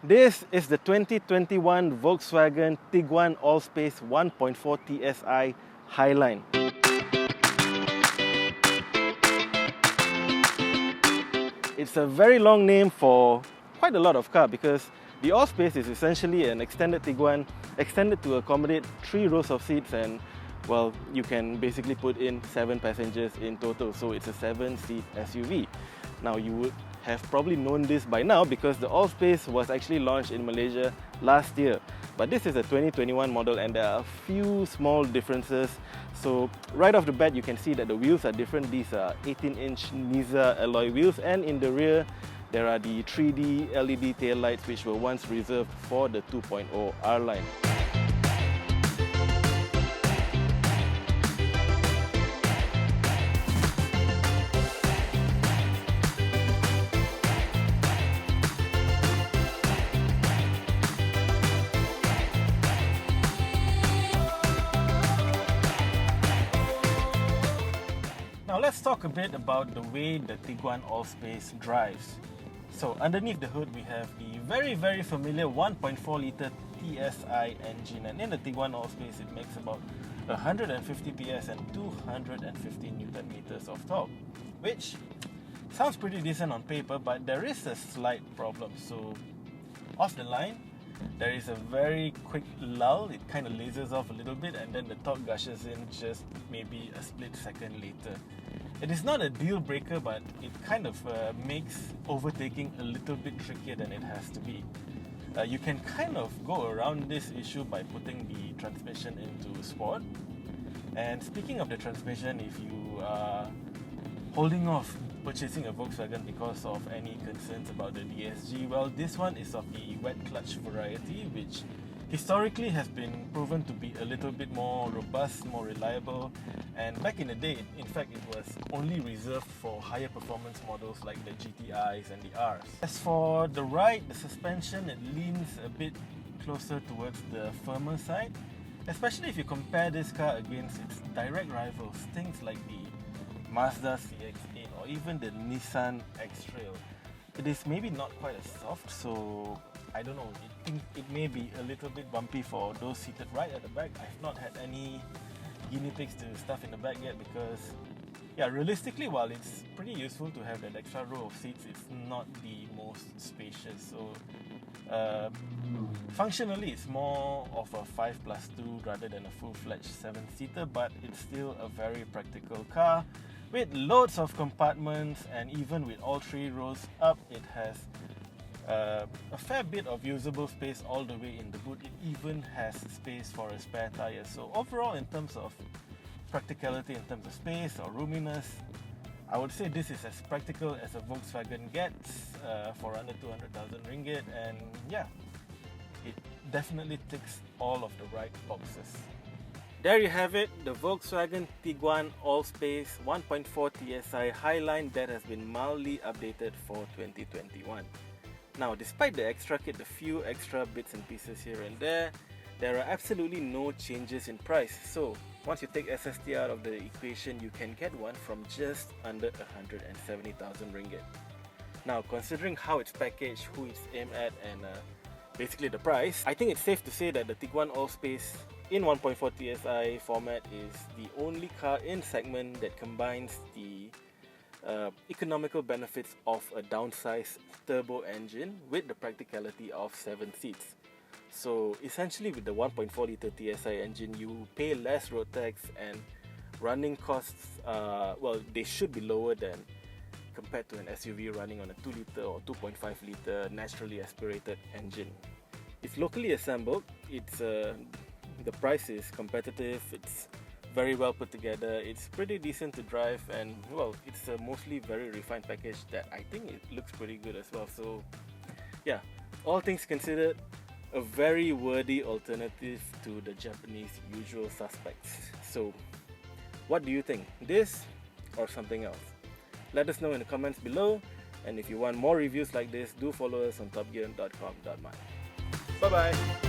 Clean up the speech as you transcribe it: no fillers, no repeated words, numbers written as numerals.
This is the 2021 Volkswagen Tiguan Allspace 1.4 TSI Highline. It's a very long name for quite a lot of car because the Allspace is essentially an extended Tiguan, extended to accommodate 3 rows of seats, and well, you can basically put in 7 passengers in total, so it's a 7-seat SUV. Now you would have probably known this by now because the Allspace was actually launched in Malaysia last year. But this is a 2021 model and there are a few small differences. So right off the bat you can see that the wheels are different. These are 18-inch Nissan alloy wheels, and in the rear there are the 3D LED tail lights which were once reserved for the 2.0 R line. Now let's talk a bit about the way the Tiguan Allspace drives. So underneath the hood we have the very familiar 1.4 litre TSI engine, and in the Tiguan Allspace it makes about 150 PS and 250 Newton meters of torque, which sounds pretty decent on paper, but there is a slight problem. So off the line there is a very quick lull. It kind of lasers off a little bit and then the torque gushes in just maybe a split second later. It is not a deal breaker, but it kind of makes overtaking a little bit trickier than it has to be. You can kind of go around this issue by putting the transmission into sport. And speaking of the transmission, if you are holding off purchasing a Volkswagen because of any concerns about the DSG, well, this one is of the wet clutch variety, which historically has been proven to be a little bit more robust, more reliable, and back in the day, in fact, it was only reserved for higher performance models like the GTIs and the Rs. As for the ride, the suspension, it leans a bit closer towards the firmer side, especially if you compare this car against its direct rivals, things like the Mazda CX-8 or even the Nissan X-Trail. It is maybe not quite as soft, so I don't know, it may be a little bit bumpy for those seated right at the back. I've not had any guinea pigs to stuff in the back yet because, yeah, realistically, while it's pretty useful to have that extra row of seats, it's not the most spacious. So functionally it's more of a 5+2 rather than a full-fledged 7-seater, but it's still a very practical car with loads of compartments, and even with all 3 rows up, it has a fair bit of usable space all the way in the boot. It even has space for a spare tire. So overall, in terms of practicality, in terms of space or roominess, I would say this is as practical as a Volkswagen gets for under 200,000 ringgit, and yeah, it definitely ticks all of the right boxes. There you have it, the Volkswagen Tiguan Allspace 1.4 TSI Highline that has been mildly updated for 2021. Now, despite the extra kit, the few extra bits and pieces here and there are absolutely no changes in price. So once you take SST out of the equation, you can get one from just under 170,000 ringgit. Now, considering how it's packaged, who it's aimed at, and basically the price, I think it's safe to say that the Tiguan Allspace in 1.4 TSI format is the only car in segment that combines the economical benefits of a downsized turbo engine with the practicality of 7 seats. So essentially with the 1.4 litre TSI engine, you pay less road tax and running costs, well, they should be lower than compared to an SUV running on a 2 litre or 2.5 litre naturally aspirated engine. It's locally assembled, it's the price is competitive, it's very well put together, it's pretty decent to drive, and well, it's a mostly very refined package that I think it looks pretty good as well. So yeah, all things considered, a very worthy alternative to the Japanese usual suspects. So what do you think? This or something else? Let us know in the comments below, and if you want more reviews like this, do follow us on topgear.com.my. Bye bye!